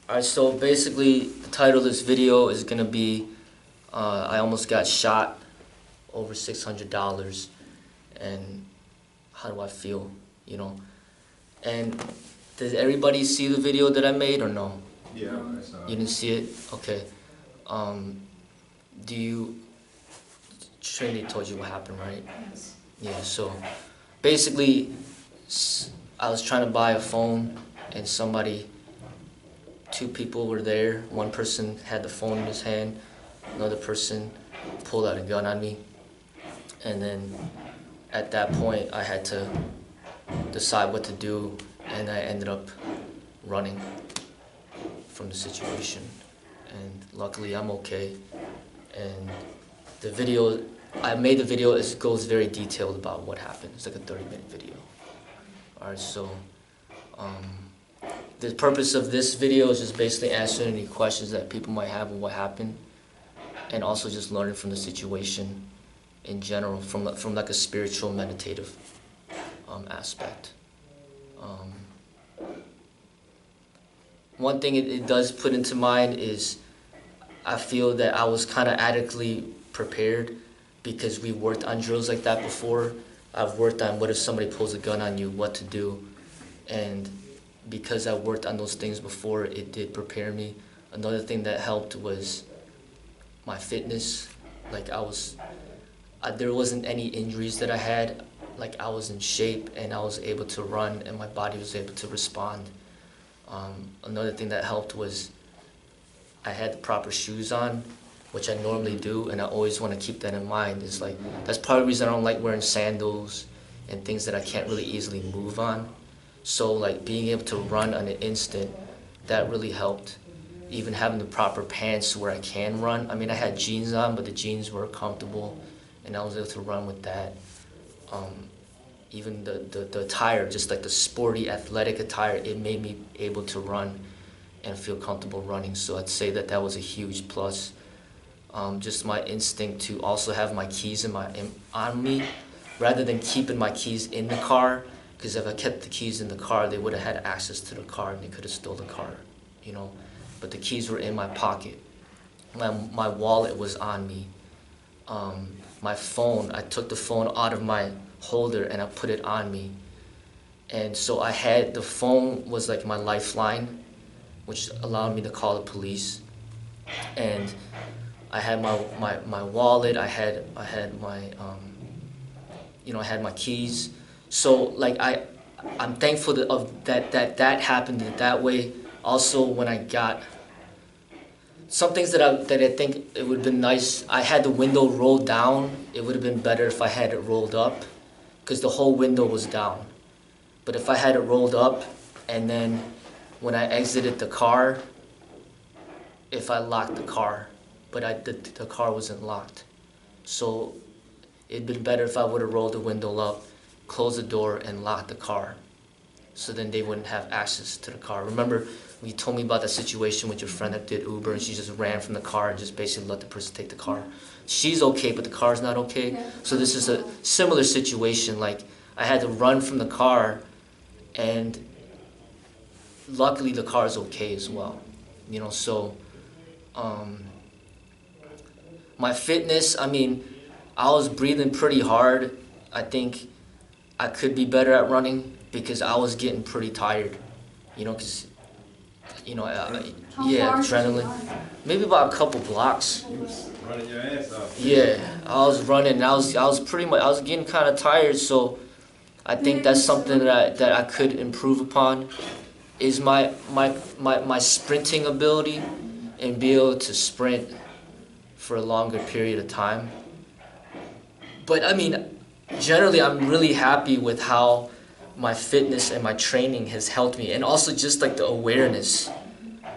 Alright, so basically the title of this video is gonna be I almost got shot over $600 and how do I feel, you know? And did everybody see the video that I made or no? Yeah, I saw it. You didn't see it? Okay. Trinity told you what happened, right? Yes. Yeah, so basically I was trying to buy a phone and two people were there. One person had the phone in his hand, another person pulled out a gun on me. And then at that point I had to decide what to do, and I ended up running from the situation. And luckily I'm okay. And the video, I made the video, it goes very detailed about what happened. It's like a 30-minute video. Alright, so the purpose of this video is just basically answering any questions that people might have of what happened, and also just learning from the situation in general, from like a spiritual, meditative aspect. One thing it does put into mind is I feel that I was kind of adequately prepared because we worked on drills like that before. I've worked on what if somebody pulls a gun on you, what to do, and because I worked on those things before, it did prepare me. Another thing that helped was my fitness. Like there wasn't any injuries that I had. Like I was in shape and I was able to run and my body was able to respond. Another thing that helped was I had the proper shoes on, which I normally do, and I always want to keep that in mind. It's like, that's part of the reason I don't like wearing sandals and things that I can't really easily move on. So like being able to run on an instant, that really helped. Even having the proper pants where I can run. I mean, I had jeans on, but the jeans were comfortable and I was able to run with that. Even the attire, just like the sporty athletic attire, it made me able to run and feel comfortable running. So I'd say that that was a huge plus. Just my instinct to also have my keys on me, rather than keeping my keys in the car, because if I kept the keys in the car, they would have had access to the car and they could have stole the car, you know. But the keys were in my pocket. My wallet was on me. My phone, I took the phone out of my holder and I put it on me. And so the phone was like my lifeline, which allowed me to call the police. And I had my wallet, I had my I had my keys. So like I'm thankful that happened that way. Also, when I got some things that I think it would have been nice, I had the window rolled down. It would have been better if I had it rolled up, because the whole window was down. But if I had it rolled up, and then when I exited the car, if I locked the car, but the car wasn't locked. So it'd been better if I would have rolled the window up, closed the door, and locked the car. So then they wouldn't have access to the car. Remember, when you told me about that situation with your friend that did Uber and she just ran from the car and just basically let the person take the car. She's okay, but the car's not okay. Yeah. So this is a similar situation. Like, I had to run from the car, and luckily the car's okay as well. You know, so my fitness, I mean, I was breathing pretty hard. I think I could be better at running because I was getting pretty tired, you know, because, you know, yeah, adrenaline. Maybe about a couple blocks. You was running your ass off. Yeah, I was running, and I was getting kind of tired, so I think that's something that I could improve upon, is my sprinting ability and be able to sprint for a longer period of time. But I mean, generally I'm really happy with how my fitness and my training has helped me, and also just like the awareness,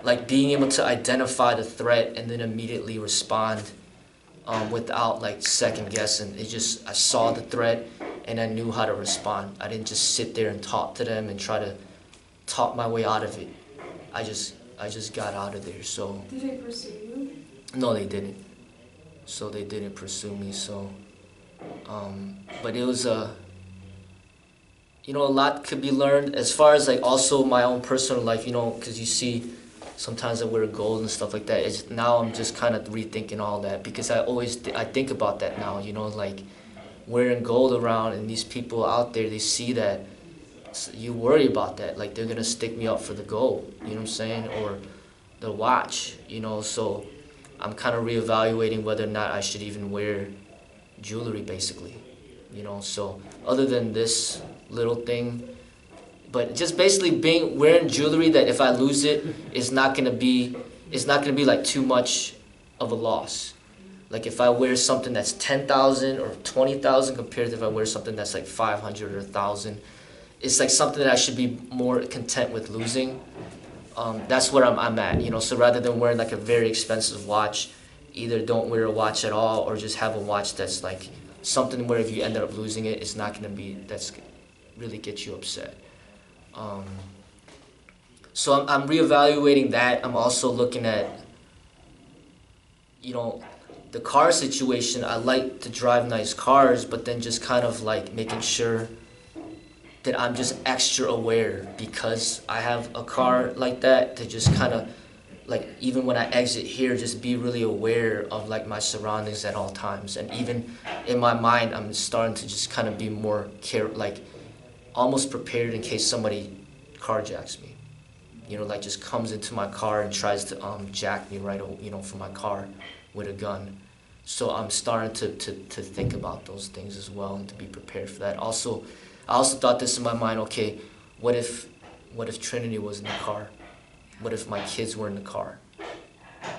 like being able to identify the threat and then immediately respond without like second guessing. I saw the threat and I knew how to respond. I didn't just sit there and talk to them and try to talk my way out of it. I just got out of there. So Did they pursue you? no, they didn't. So they didn't pursue me. So but it was you know, a lot could be learned as far as like also my own personal life, you know, because you see Sometimes I wear gold and stuff like that. It's now I'm just kind of rethinking all that because I think about that now. You know, like wearing gold around and these people out there, they see that, you worry about that. Like they're gonna stick me up for the gold. You know what I'm saying? Or the watch. You know, so I'm kind of reevaluating whether or not I should even wear jewelry, basically. You know, so other than this little thing, but just basically wearing jewelry that if I lose it, it's not gonna be like too much of a loss. Like if I wear something that's 10,000 or 20,000 compared to if I wear something that's like 500 or 1,000, it's like something that I should be more content with losing. That's where I'm at, you know. So rather than wearing like a very expensive watch, either don't wear a watch at all or just have a watch that's like something where if you end up losing it, it's not gonna be that's really get you upset. So I'm reevaluating that. I'm also looking at, you know, the car situation. I like to drive nice cars, but then just kind of like making sure that I'm just extra aware because I have a car like that, to just kind of like, even when I exit here, just be really aware of like my surroundings at all times. And even in my mind, I'm starting to just kind of be more like almost prepared in case somebody carjacks me. You know, like just comes into my car and tries to jack me right, you know, from my car with a gun. So I'm starting to think about those things as well and to be prepared for that. Also, I also thought this in my mind, okay, what if Trinity was in the car? What if my kids were in the car?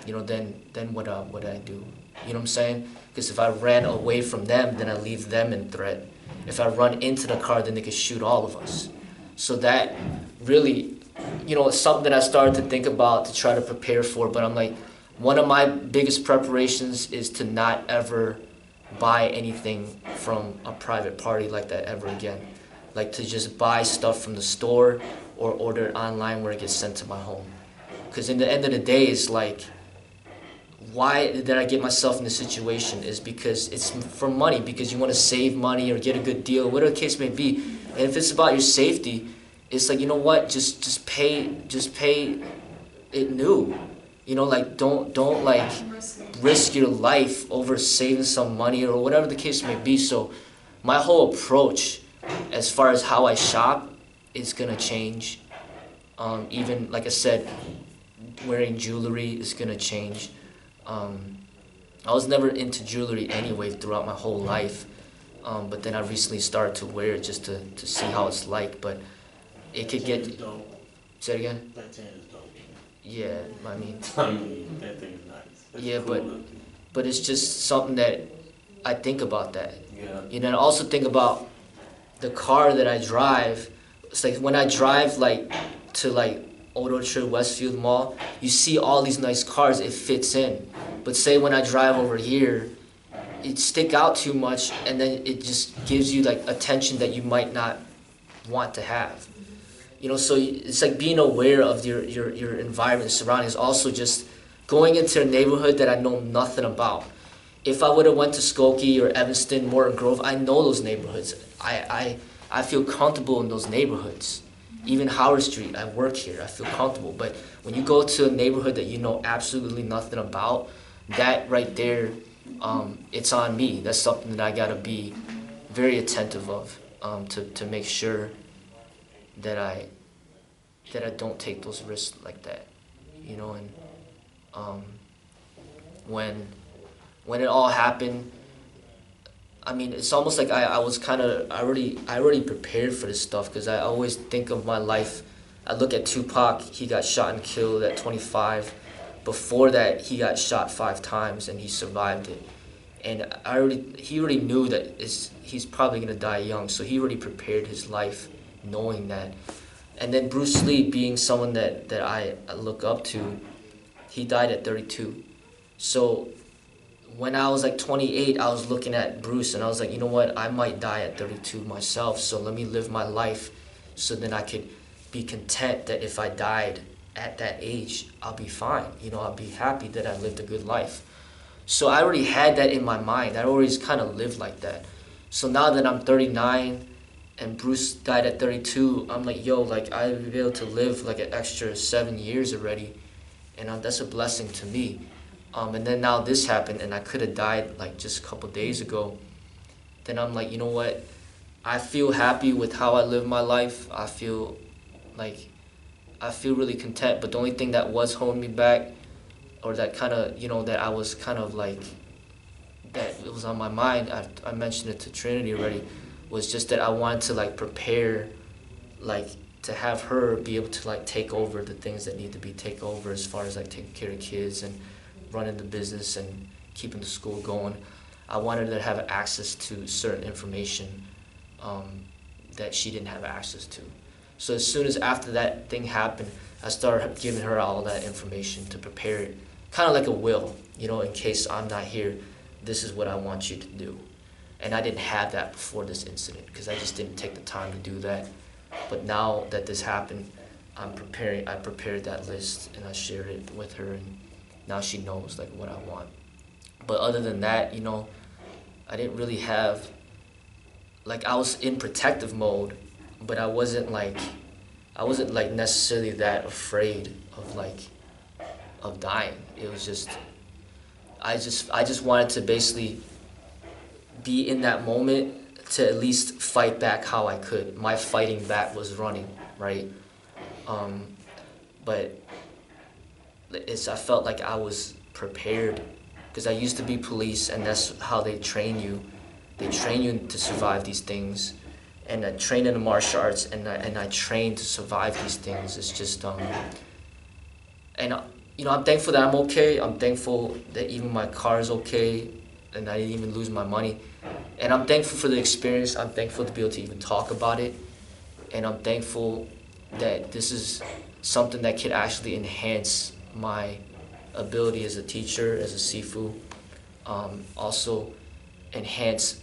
You know, then what would I do? You know what I'm saying? Because if I ran away from them, then I leave them in threat. If I run into the car, then they could shoot all of us. So that really, you know, it's something that I started to think about to try to prepare for. But I'm like, one of my biggest preparations is to not ever buy anything from a private party like that ever again. Like to just buy stuff from the store or order it online where it gets sent to my home. Because in the end of the day, it's like, why did I get myself in this situation? Is because it's for money, because you want to save money or get a good deal, whatever the case may be. And if it's about your safety, it's like, you know what, just pay it new. You know, like don't like risk your life over saving some money or whatever the case may be. So my whole approach as far as how I shop is gonna change. Even like I said, wearing jewelry is gonna change. I was never into jewelry anyway throughout my whole life, but then I recently started to wear it just to see how it's like. But it could get. Say it again. That tan is dope. Yeah, I mean. That thing is nice. That's yeah, cool but it's just something that I think about that. Yeah. You know, and I also think about the car that I drive. It's like when I drive like to like Old Orchard, Westfield Mall, you see all these nice cars, it fits in. But say when I drive over here, it stick out too much, and then it just gives you like attention that you might not want to have. You know, so it's like being aware of your environment, surroundings. Also just going into a neighborhood that I know nothing about. If I would have went to Skokie or Evanston, Morton Grove, I know those neighborhoods. I feel comfortable in those neighborhoods. Even Howard Street, I work here, I feel comfortable. But when you go to a neighborhood that you know absolutely nothing about, that right there, it's on me. That's something that I gotta be very attentive of, to make sure that I don't take those risks like that, you know. And when it all happened, I mean, it's almost like I already prepared for this stuff, because I always think of my life. I look at Tupac, he got shot and killed at 25. Before that, he got shot 5 times and he survived it. And he already knew that he's probably gonna die young, so he already prepared his life knowing that. And then Bruce Lee, being someone that I look up to, he died at 32. So when I was like 28, I was looking at Bruce and I was like, you know what, I might die at 32 myself, so let me live my life so then I could be content that if I died at that age, I'll be fine. You know, I'll be happy that I lived a good life. So I already had that in my mind. I always kind of lived like that. So now that I'm 39 and Bruce died at 32, I'm like, yo, like I've been able to live like an extra 7 years already. and that's a blessing to me. And then now this happened, and I could have died like just a couple days ago. Then I'm like, you know what? I feel happy with how I live my life. Like I feel really content. But the only thing that was holding me back, or that kind of, that I was kind of like, that it was on my mind, I mentioned it to Trinity already, was just that I wanted to like prepare, like to have her be able to like take over the things that need to be taken over, as far as like taking care of kids and running the business and keeping the school going. I wanted her to have access to certain information that she didn't have access to. So as soon as after that thing happened, I started giving her all that information to prepare it, kind of like a will, in case I'm not here, this is what I want you to do. And I didn't have that before this incident, because I just didn't take the time to do that. But now that this happened, I prepared that list, and I shared it with her, and now she knows like what I want. But other than that, I didn't really have, like, I was in protective mode, but I wasn't like necessarily that afraid of dying. It was just, I just wanted to basically be in that moment to at least fight back how I could. My fighting back was running, right? But I felt like I was prepared, because I used to be police, and that's how they train you. They train you to survive these things, and I train in the martial arts, and I train to survive these things. It's just and I'm thankful that I'm okay. I'm thankful that even my car is okay, and I didn't even lose my money. And I'm thankful for the experience. I'm thankful to be able to even talk about it, and I'm thankful that this is something that could actually enhance my ability as a teacher, as a Sifu. Also enhance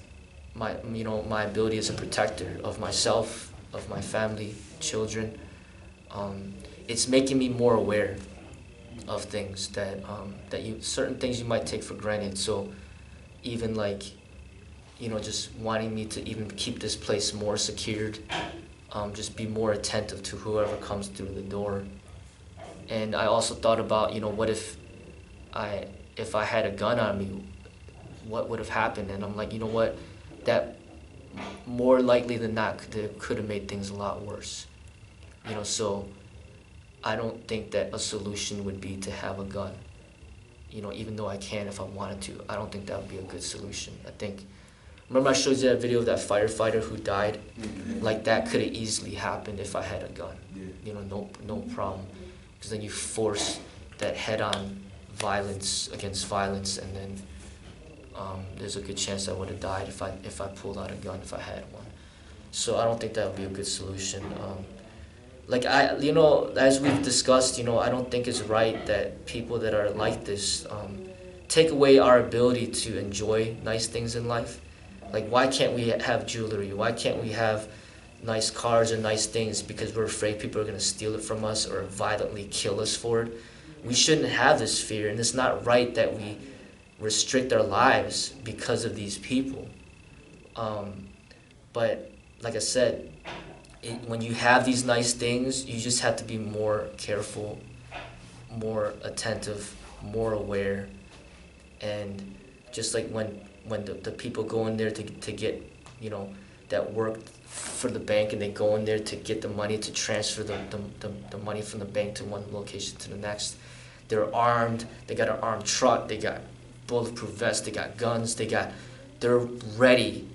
my ability as a protector of myself, of my family, children. It's making me more aware of things that certain things you might take for granted. So even like, just wanting me to even keep this place more secured, just be more attentive to whoever comes through the door. And I also thought about, what if I had a gun on me, what would have happened? And I'm like, what, that more likely than not could have made things a lot worse. So I don't think that a solution would be to have a gun. Even though I can if I wanted to, I don't think that would be a good solution. I think, remember I showed you that video of that firefighter who died? Mm-hmm. Like, that could have easily happened if I had a gun. Yeah. No problem. Because then you force that head-on violence against violence, and then there's a good chance I would have died if I pulled out a gun, if I had one. So I don't think that would be a good solution. As we've discussed, I don't think it's right that people that are like this take away our ability to enjoy nice things in life. Like, why can't we have jewelry? Why can't we have nice cars or nice things because we're afraid people are going to steal it from us or violently kill us for it? We shouldn't have this fear, and it's not right that we restrict our lives because of these people. But like I said, when you have these nice things, you just have to be more careful, more attentive, more aware. And just like when the people go in there to get, that work for the bank, and they go in there to get the money to transfer the money from the bank to one location to the next, they're armed, they got an armed truck, they got bulletproof vests, they got guns, they're ready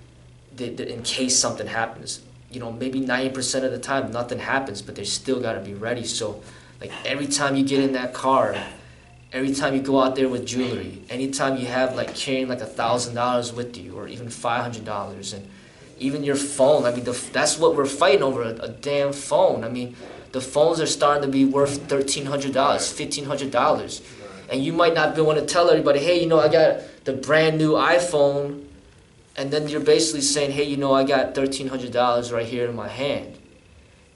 in case something happens. Maybe 90% of the time nothing happens, but they still got to be ready. So like, every time you get in that car, every time you go out there with jewelry, anytime you have like carrying like $1,000 with you, or even $500, and even your phone, that's what we're fighting over, a damn phone. The phones are starting to be worth $1,300, $1,500. And you might not be able to tell everybody, hey, I got the brand new iPhone. And then you're basically saying, hey, I got $1,300 right here in my hand.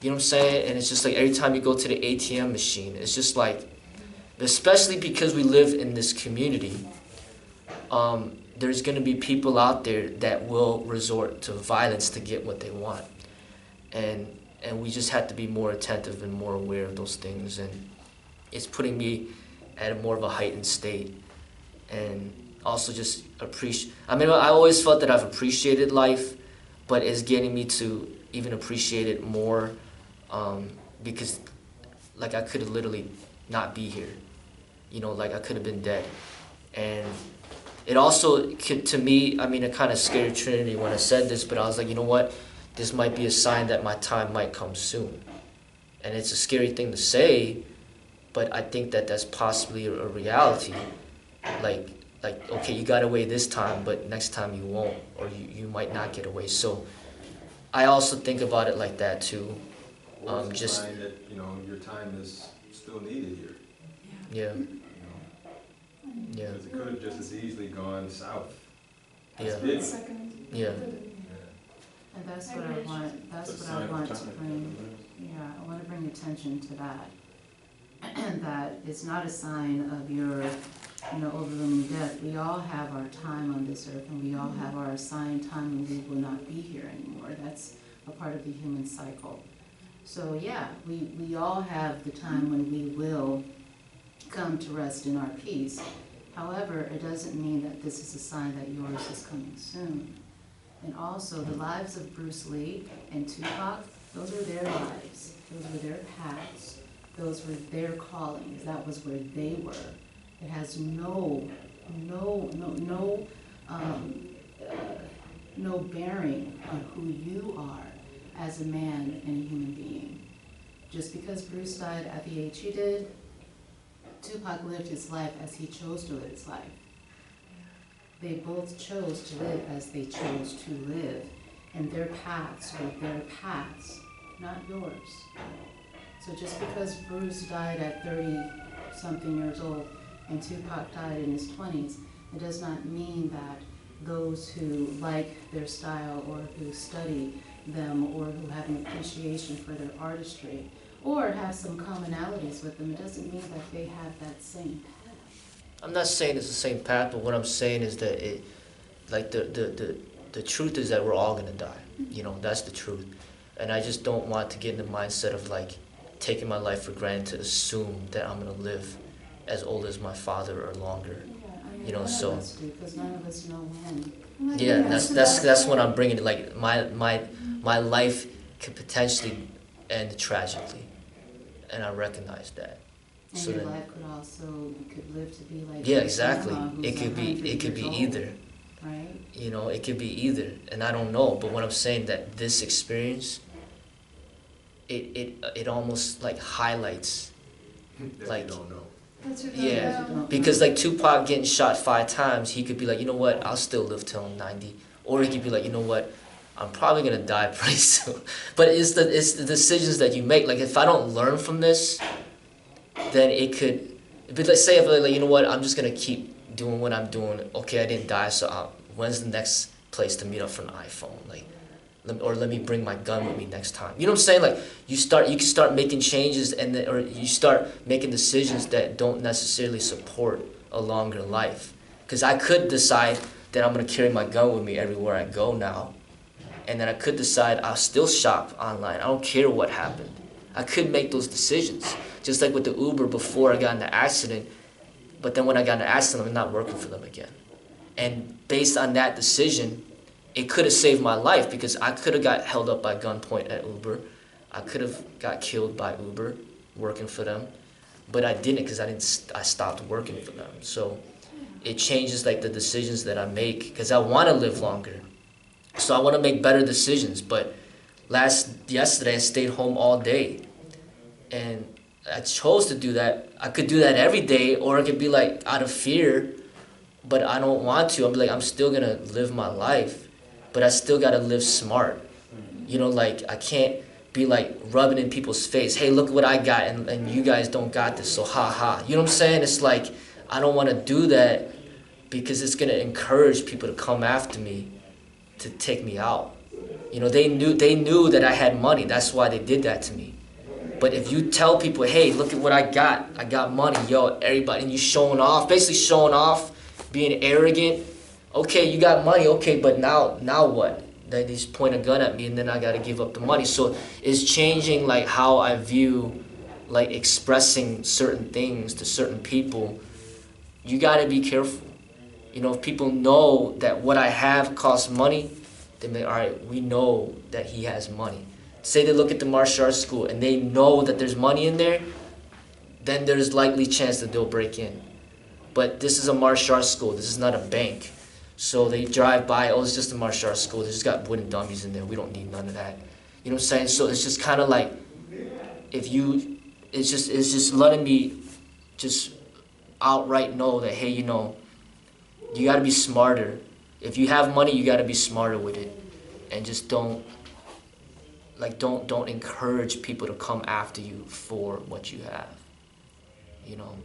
You know what I'm saying? And it's just like, every time you go to the ATM machine, it's just like, especially because we live in this community, there's going to be people out there that will resort to violence to get what they want. And we just have to be more attentive and more aware of those things. And it's putting me at a more of a heightened state, and also just appreciate. I mean, I always felt that I've appreciated life, but it's getting me to even appreciate it more, because like I could have literally not be here, like I could have been dead. And it also could, to me, I mean, it kind of scared Trinity when I said this, but I was like, you know what, this might be a sign that my time might come soon. And it's a scary thing to say, but I think that that's possibly a reality. Like, okay, you got away this time, but next time you won't, or you might not get away. So I also think about it like that too. Or it's a sign that, your time is still needed here. Yeah. Yeah. Because it could have just as easily gone south. Yeah. It didn't. Yeah. And that's what I want, that's what I want to bring, I want to bring attention to that. That it's not a sign of your, overwhelming death. We all have our time on this earth, and we all have our assigned time when we will not be here anymore. That's a part of the human cycle. So yeah, we all have the time when we will come to rest in our peace. However, it doesn't mean that this is a sign that yours is coming soon. And also, the lives of Bruce Lee and Tupac, those were their lives. Those were their paths. Those were their callings. That was where they were. It has no bearing on who you are as a man and a human being. Just because Bruce died at the age he did, Tupac lived his life as he chose to live his life. They both chose to live as they chose to live, and their paths were their paths, not yours. So just because Bruce died at 30-something years old and Tupac died in his 20s, it does not mean that those who like their style or who study them or who have an appreciation for their artistry or have some commonalities with them, it doesn't mean that they have that same path. I'm not saying it's the same path, but what I'm saying is that the truth is that we're all gonna die. That's the truth. And I just don't want to get in the mindset of taking my life for granted to assume that I'm gonna live as old as my father or longer. Yeah, none of us do, because none of us know when. Yeah, that's what I'm bringing. My life could potentially end tragically, and I recognize that. And so your life could also, you could live to be like yeah, exactly. Grandma, who's It could be 100 years either. old, right? It could be either, and I don't know. But what I'm saying that this experience, it almost highlights, That you don't know. That's your yeah, Yeah. because Tupac getting shot 5 times, he could be like, you know what, I'll still live till I'm 90, or he could be like, you know what, I'm probably gonna die pretty soon. But it's the decisions that you make. If I don't learn from this, then it could. But let's say if you know what, I'm just gonna keep doing what I'm doing. Okay, I didn't die, so when's the next place to meet up for an iPhone? Let me bring my gun with me next time. You know what I'm saying? You can start making changes, or you start making decisions that don't necessarily support a longer life. Because I could decide that I'm gonna carry my gun with me everywhere I go now, and then I could decide I'll still shop online. I don't care what happened. I could make those decisions, just like with the Uber before I got in the accident. But then when I got in the accident, I'm not working for them again. And based on that decision, it could have saved my life, because I could have got held up by gunpoint at Uber. I could have got killed by Uber working for them, but I didn't, because I stopped working for them. So it changes the decisions that I make, because I want to live longer. So I want to make better decisions. But yesterday I stayed home all day, and I chose to do that. I could do that every day, or it could be out of fear, but I don't want to. I'm still gonna live my life, but I still gotta live smart. I can't be rubbing in people's face, hey, look what I got, and you guys don't got this, so ha ha. You know what I'm saying? It's I don't want to do that, because it's gonna encourage people to come after me to take me out. They knew that I had money. That's why they did that to me. But if you tell people, hey, look at what I got money, yo, everybody, and you basically showing off, being arrogant. Okay, you got money, okay, but now what? They just point a gun at me, and then I got to give up the money. So it's changing how I view like expressing certain things to certain people, you gotta be careful. You know, if people know that what I have costs money, then they, all right, we know that he has money. Say they look at the martial arts school and they know that there's money in there, then there's likely chance that they'll break in. But this is a martial arts school. This is not a bank. So they drive by, oh, it's just a martial arts school. They just got wooden dummies in there. We don't need none of that. You know what I'm saying? So it's just kind of like, it's just letting me just outright know that, hey, you know, you got to be smarter. If you have money, you got to be smarter with it. And just don't encourage people to come after you for what you have. You know?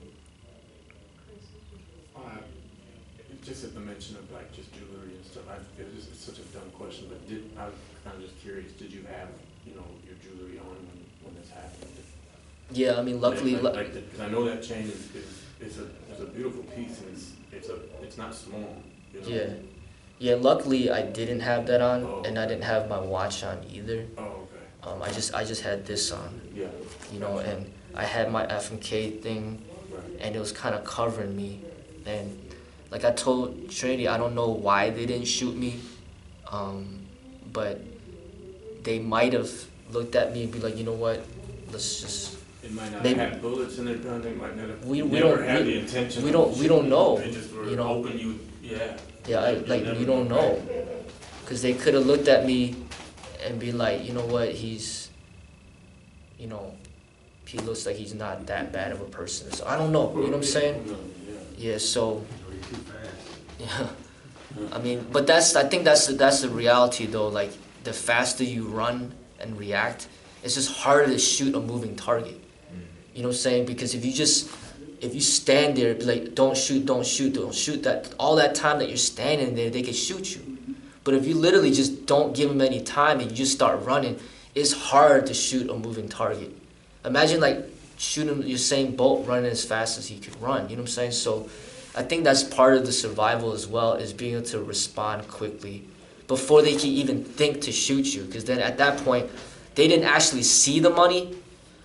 Just at the mention of like just jewelry and stuff, it's such a dumb question, but I was kind of just curious, did you have, you know, your jewelry on when this happened? Yeah, I mean, luckily, because I know that chain is a beautiful piece, and it's not small. You know? Yeah. Luckily, I didn't have that on, and I didn't have my watch on either. Oh, okay. I just had this on. Yeah. You know, and I had my FMK thing, right. And it was kind of covering me, and like I told Trinity, I don't know why they didn't shoot me, but they might have looked at me and be like, you know what, let's just. It might not have bullets in their gun. They might not have. We never had the intention. We don't know. They just were you know. hoping you. Yeah. Yeah, we don't know, because they could have looked at me and be like, you know what, he's, you know, he looks like he's not that bad of a person. So I don't know. You know what I'm saying? Yeah. So. Yeah, I mean, but I think that's the reality though. Like, the faster you run and react, it's just harder to shoot a moving target. You know what I'm saying? Because if you stand there, be like, don't shoot, that all that time that you're standing there, they can shoot you. But if you literally just don't give them any time and you just start running, it's hard to shoot a moving target. Imagine like shooting Usain Bolt running as fast as he could run. You know what I'm saying? So I think that's part of the survival as well, is being able to respond quickly before they can even think to shoot you. Because then at that point, they didn't actually see the money.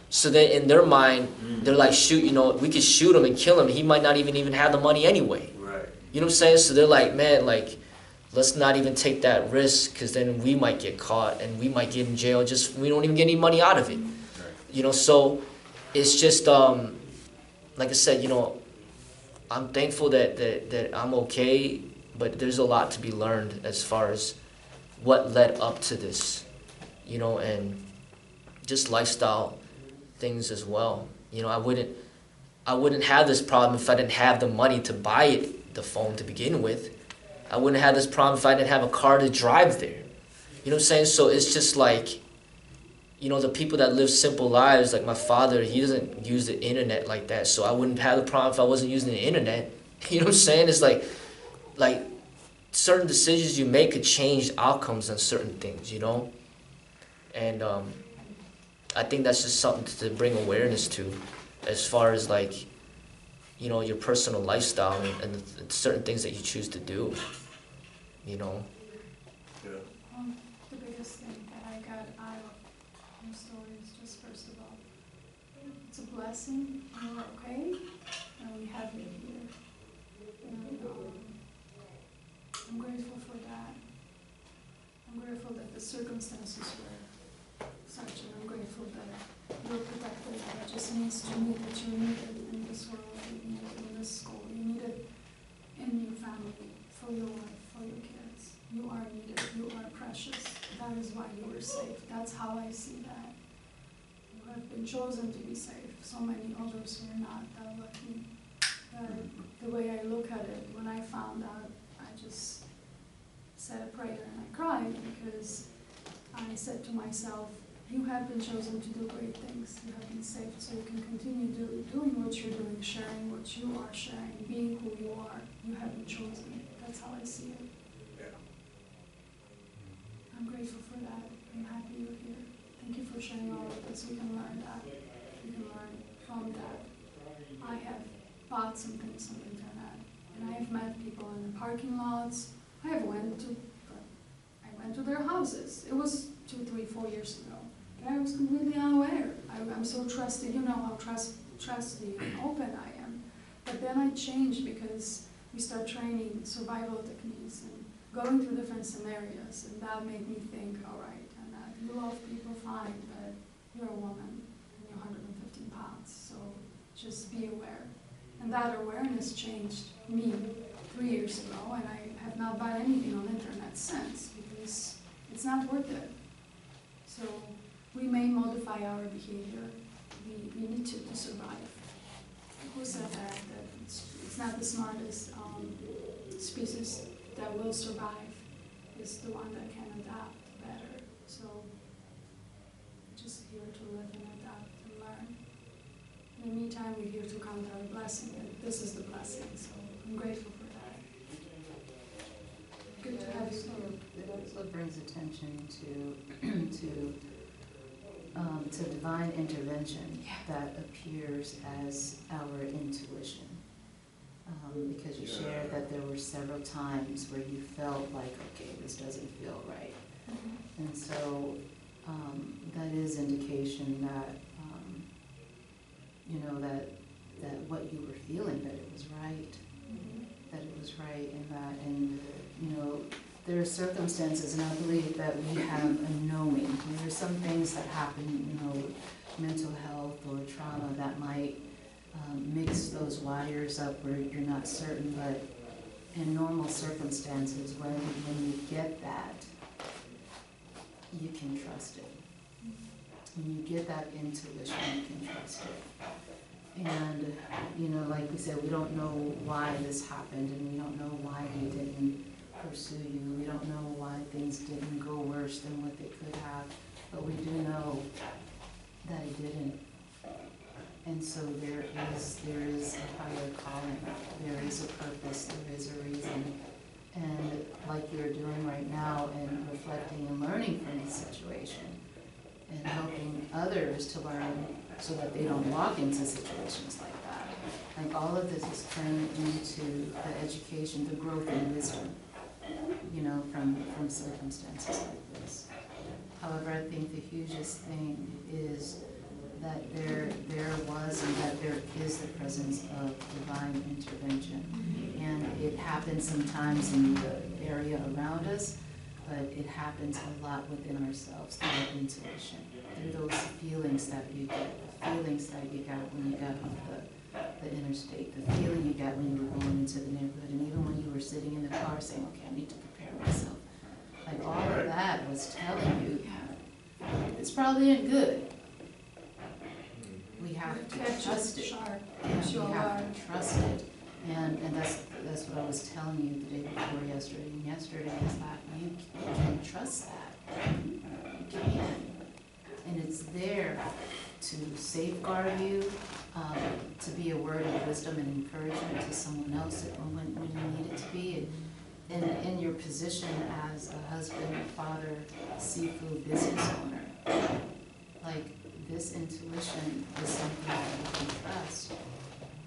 So then in their mind, they're like, shoot, you know, we could shoot him and kill him. He might not even have the money anyway. Right. You know what I'm saying? So they're like, man, like, let's not even take that risk, because then we might get caught and we might get in jail. Just we don't even get any money out of it. Right. You know, so it's just, like I said, you know, I'm thankful that I'm okay, but there's a lot to be learned as far as what led up to this, you know, and just lifestyle things as well. You know, I wouldn't have this problem if I didn't have the money to buy the phone to begin with. I wouldn't have this problem if I didn't have a car to drive there. You know what I'm saying? So it's just like, you know, the people that live simple lives, like my father, he doesn't use the internet like that, so I wouldn't have the problem if I wasn't using the internet. You know what I'm saying? It's like certain decisions you make could change outcomes on certain things, you know? And I think that's just something to bring awareness to, as far as like, you know, your personal lifestyle and certain things that you choose to do, you know? Yeah. The biggest thing that I got out of your story is just, first of all, it's a blessing, and we're okay, and we have you here. And I'm grateful for that. I'm grateful that the circumstances were such, and I'm grateful that you're protected. That just means to me that you're needed in this world, you're needed in this school, you're needed in your family, for your wife, for your kids. You are needed, you are precious. That is why you were safe. That's how I see that. You have been chosen to be safe. So many others were not that lucky. The way I look at it, when I found out, I just said a prayer and I cried, because I said to myself, you have been chosen to do great things. You have been saved so you can continue doing what you're doing, sharing what you are sharing, being who you are. You have been chosen. That's how I see it. Yeah. I'm grateful for that. I'm happy you're here. Thank you for sharing all of this. We can learn that. We can learn from that. I have bought some things on the internet, and I have met people in the parking lots. I went to their houses. It was 2, 3, 4 years ago. And I was completely unaware. I'm so trusty, you know how trusty and open I am. But then I changed because we start training survival techniques and going through different scenarios, and that made me think, all right, and you love people fine, but you're a woman and you're 115 pounds, so just be aware. And that awareness changed me 3 years ago, and I have not bought anything on the internet since, because it's not worth it. So we may modify our behavior. We need to survive. Who said that it's not the smartest species that will survive? It's the one that can adapt better. So just here to live and adapt and learn. In the meantime, we're here to count our blessing, and this is the blessing, so I'm grateful for that. Good to have you here. It also brings attention to divine intervention that appears as our intuition. Because you shared that there were several times where you felt like, okay, this doesn't feel right. Mm-hmm. And so that is indication that, that what you were feeling, that it was right, that it was right, and there are circumstances, and I believe that we have a knowing. There are some things that happen, mental health or trauma that might mix those wires up where you're not certain, but in normal circumstances, when you get that, you can trust it. When you get that intuition, you can trust it. And, like we said, we don't know why this happened, and we don't know why he didn't pursue you. We don't know why things didn't go worse than what they could have, but we do know that it didn't. And so there is a higher calling, there is a purpose, there is a reason. And like you're doing right now, and reflecting and learning from the situation, and helping others to learn so that they don't walk into situations like that. Like all of this is turned into the education, the growth and wisdom, from circumstances like this. However, I think the hugest thing is that there was and that there is the presence of divine intervention. And it happens sometimes in the area around us, but it happens a lot within ourselves through our intuition, through those feelings that you get, the feelings that you got when you got off the interstate, the feeling you got when you were going into the neighborhood, and even when you were sitting in the car saying, okay, I need to prepare myself. Like all of that was telling you, it's probably ain't good. We have to trust it. We have to trust it. And that's what I was telling you the day before yesterday. And yesterday is that you can trust that. You can. And it's there to safeguard you, to be a word of wisdom and encouragement to someone else when you need it to be. And in your position as a husband, father, seafood business owner, like this intuition is something that you can trust.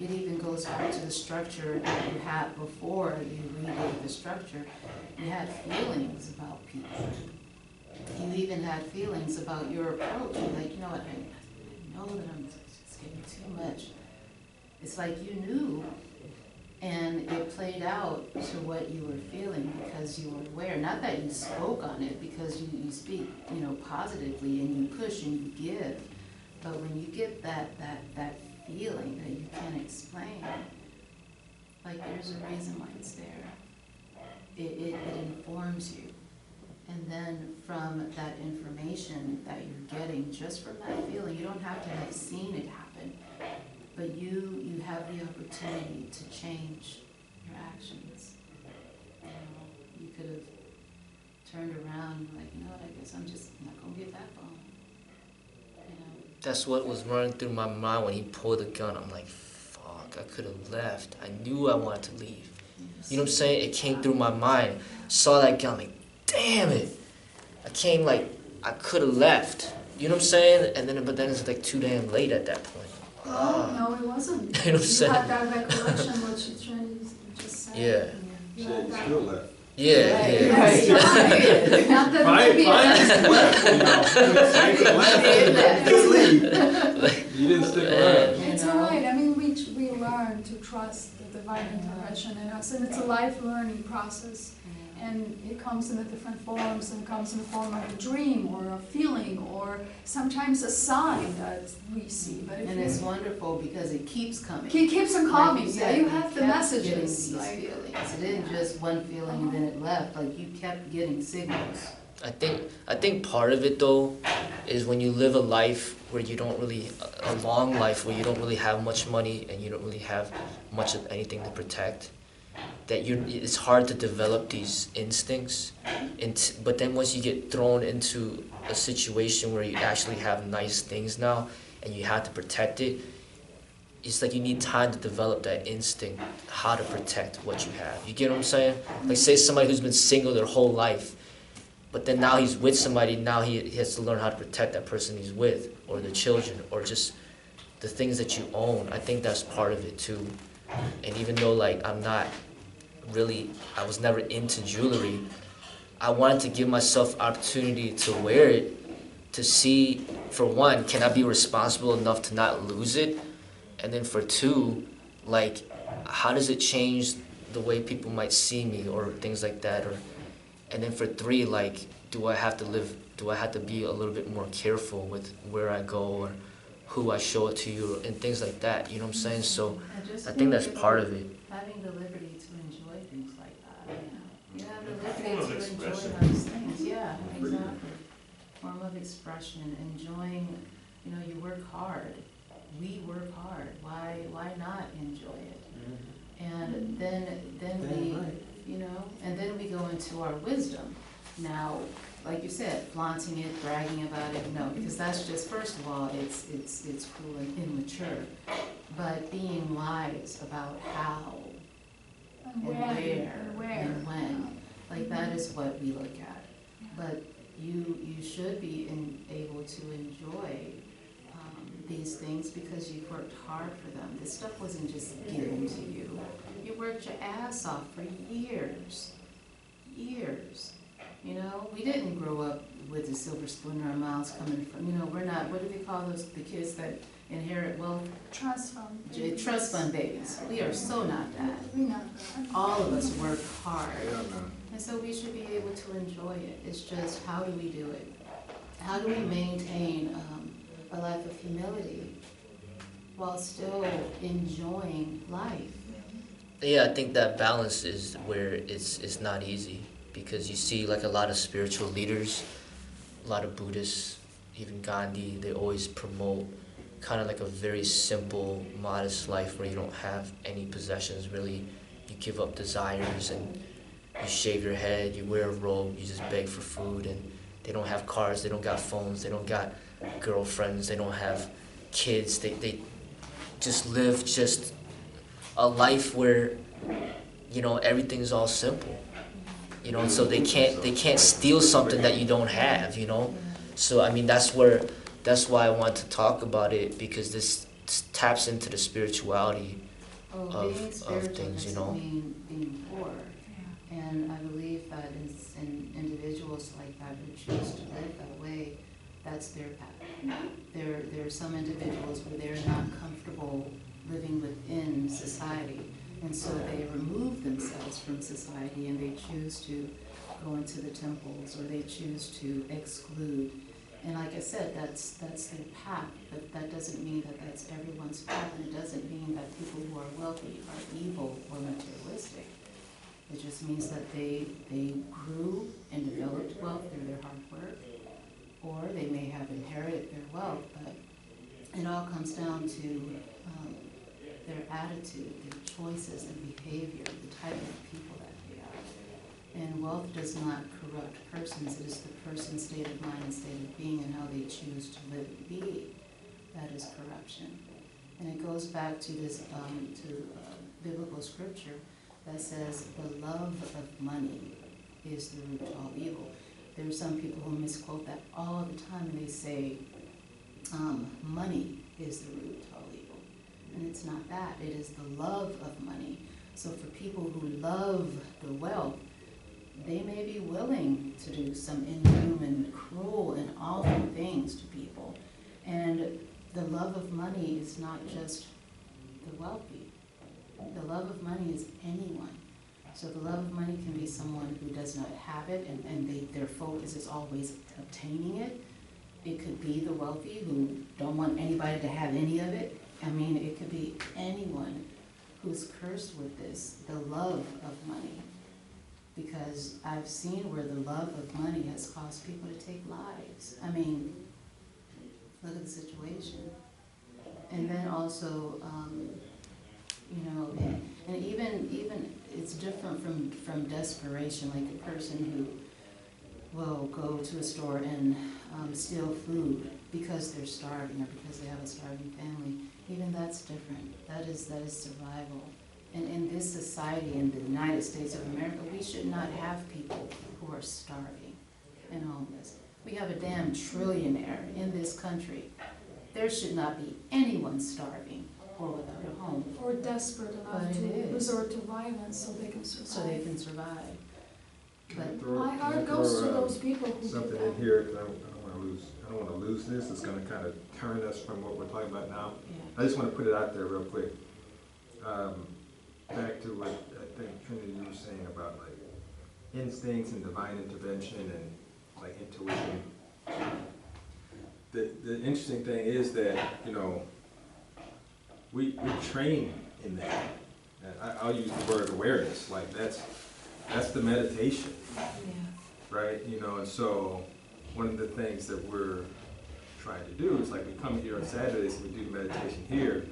It even goes back to the structure that you had before you redid the structure. You had feelings about people. You even had feelings about your approach. You're like, you know what, I know that I'm just getting too much. It's like you knew, and it played out to what you were feeling because you were aware. Not that you spoke on it, because you speak, positively, and you push and you give. But when you get that feeling that you can't explain, like there's a reason why it's there. It informs you. And then from that information that you're getting, just from that feeling, you don't have to have seen it happen, but you have the opportunity to change your actions. You could have turned around and like, you know what, I guess I'm just not going to get that phone. That's what was running through my mind when he pulled the gun. I'm like, fuck, I could have left. I knew I wanted to leave. You know what I'm saying? It came through my mind. Saw that gun, like, damn it. I could have left. You know what I'm saying? But then it's like too damn late at that point. No, it wasn't. You know what I'm saying? You had that recollection, what you just said. Yeah. She still left. Yeah, Right, yeah. right. Right. Not that Fine, maybe fine, it's- it's left, you know. Say to the left, just leave. You didn't stick around. You It's know? all right. I mean, we learn to trust the divine intervention in us, and it's a life learning process. And it comes in a different forms, and comes in the form of a dream or a feeling or sometimes a sign that we see. But if And it's wonderful because it keeps coming. he keeps on Like coming, you yeah, said, you have the kept messages. getting these Like, feelings. It didn't just one feeling and then it left. Like you kept getting signals. I think part of it though is when you live a life where you don't really a long life where you don't really have much money and you don't really have much of anything to protect, that it's hard to develop these instincts. But then once you get thrown into a situation where you actually have nice things now and you have to protect it, it's like you need time to develop that instinct how to protect what you have. You get what I'm saying? Like say somebody who's been single their whole life, but then now he's with somebody, now he has to learn how to protect that person he's with, or the children, or just the things that you own. I think that's part of it too. And even though like I was never into jewelry, I wanted to give myself opportunity to wear it, to see, for one, can I be responsible enough to not lose it? And then for two, like, how does it change the way people might see me or things like that? And then for three, like, do I have to be a little bit more careful with where I go or who I show it to you and things like that, you know what I'm saying? So And just I think that's being part able- of it. Having the liberty to enjoy things like that. You have the Form of liberty to enjoy expression. those things, yeah, exactly. Form of expression, enjoying, you work hard. We work hard. Why not enjoy it? And then we, and then we go into our wisdom. Now, like you said, flaunting it, bragging about it, no, because that's just, first of all, it's cruel and immature. But being wise about how and and where. and when, like that is what we look at. But you should be able to enjoy these things because you've worked hard for them. This stuff wasn't just given to you. You worked your ass off for years. We didn't grow up with a silver spoon in our mouths coming from, we're not, what do they call those, the kids that inherit wealth? Trust fund. Trust fund babies. We are so not that. We know that. All of us work hard. Yeah, man. And so we should be able to enjoy it. It's just, how do we do it? How do we maintain a life of humility while still enjoying life? Yeah, I think that balance is where it's not easy, because you see like a lot of spiritual leaders, a lot of Buddhists, even Gandhi, they always promote kind of like a very simple, modest life where you don't have any possessions really. You give up desires and you shave your head, you wear a robe, you just beg for food, and they don't have cars, they don't got phones, they don't got girlfriends, they don't have kids, they just live just a life where, everything's all simple. So they can't steal something that you don't have, So I mean that's why I want to talk about it, because this taps into the spirituality Being spiritual things, doesn't mean being poor. And I believe that in individuals like that who choose to live that way, that's their path. There are some individuals where they're not comfortable living within society, and so they remove themselves from society and they choose to go into the temples, or they choose to exclude. And like I said, that's their path, but that doesn't mean that that's everyone's path, and it doesn't mean that people who are wealthy are evil or materialistic. It just means that they grew and developed wealth through their hard work, or they may have inherited their wealth, but it all comes down to their attitude, their choices, their behavior, the type of people that they are. And wealth does not corrupt persons, it is the person's state of mind and state of being and how they choose to live and be. That is corruption. And it goes back to this, biblical scripture that says the love of money is the root of all evil. There are some people who misquote that all the time, and they say money is the root of all evil. And it's not that, it is the love of money. So for people who love the wealth, they may be willing to do some inhuman, cruel, and awful things to people. And the love of money is not just the wealthy. The love of money is anyone. So the love of money can be someone who does not have it and their focus is always obtaining it. It could be the wealthy who don't want anybody to have any of it. I mean, it could be anyone who's cursed with this, the love of money. Because I've seen where the love of money has caused people to take lives. I mean, look at the situation. And then also, you know, and even it's different from desperation, like a person who will go to a store and steal food because they're starving or because they have a starving family. Even that's different. That is survival. And in this society, in the United States of America, we should not have people who are starving and homeless. We have a damn trillionaire in this country. There should not be anyone starving or without a home. Or desperate enough to resort to violence so they can survive. So they can survive. But My heart goes to those people who something do that. in here, 'cause I don't want to lose this. It's going to kind of turn us from what we're talking about now. yeah. I just want to put it out there real quick. Back to what I think Trinity you were saying about like instincts and divine intervention and like intuition. The interesting thing is that, you know, we train in that. And I'll use the word awareness. Like that's the meditation, right? You know, and so one of the things that we're trying to do is like we come here on Saturdays and we do the meditation here,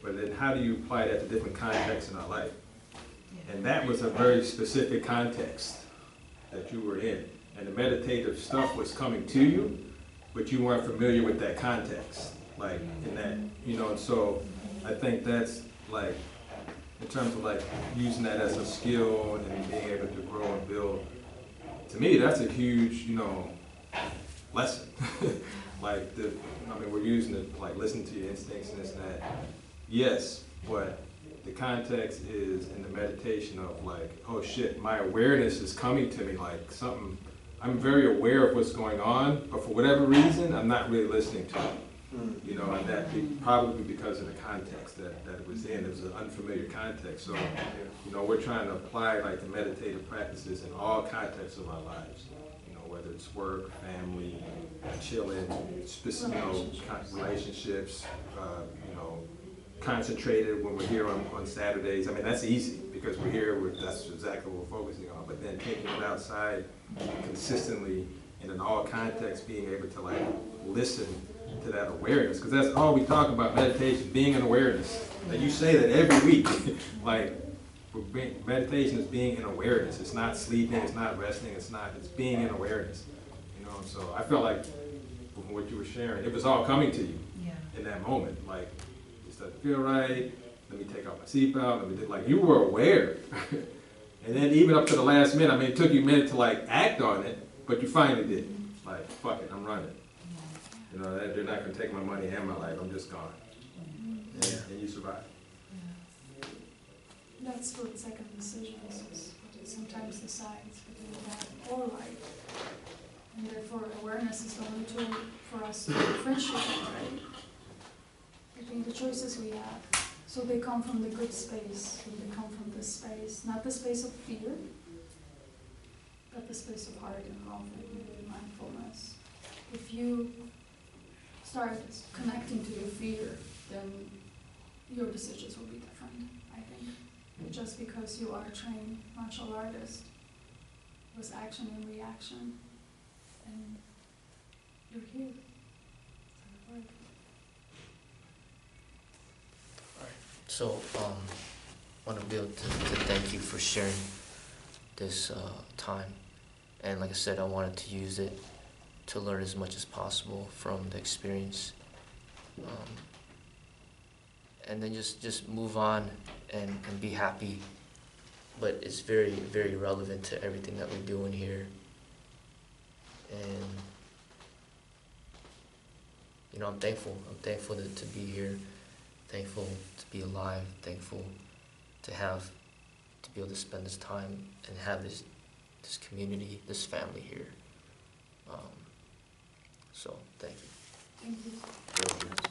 but then how do you apply that to different contexts in our life? And that was a very specific context that you were in. And the meditative stuff was coming to you, but you weren't familiar with that context. Like in that, you know, and so I think that's like, in terms of like using that as a skill and being able to grow and build, to me, that's a huge, you know, lesson. Like we're using it, like listen to your instincts and this and that. Yes, but the context is in the meditation of like, oh shit, my awareness is coming to me like something, I'm very aware of what's going on, but for whatever reason, I'm not really listening to it. You know, and that probably because of the context that it was in. It was an unfamiliar context. So, you know, we're trying to apply like the meditative practices in all contexts of our lives. You know, whether it's work, family, chilling, specific, you know, relationships, you know, concentrated when we're here on Saturdays. I mean, that's easy because we're here, that's exactly what we're focusing on. But then taking it outside consistently and in all contexts, being able to like listen to that awareness, because that's all we talk about, meditation, being in awareness. And you say that every week, like meditation is being in awareness. It's not sleeping, it's not resting, it's being in awareness. You know, so I felt like from what you were sharing, it was all coming to you in that moment. Like, this doesn't feel right, let me take off my seatbelt, let me do, like, you were aware. And then even up to the last minute, I mean, it took you a minute to like act on it, but you finally did. Like, fuck it, I'm running. You know, they're not going to take my money and my life. I'm just gone. And you survive. That split-second decision is what sometimes decides between bad or right. And therefore, awareness is the only tool for us to differentiate, right? Between the choices we have. So they come from the good space. So they come from this space, not the space of fear, but the space of heart and confidence and mindfulness. If you start connecting to your fear, then your decisions will be different, I think. Just because you are a trained martial artist with action and reaction, and you're here. So, want to be able to thank you for sharing this time. And like I said, I wanted to use it to learn as much as possible from the experience. And then just move on and be happy. But it's very, very relevant to everything that we're doing here. And, you know, I'm thankful. I'm thankful to be here. Thankful to be alive. Thankful to be able to spend this time and have this this community, this family here. So thank you. Thank you.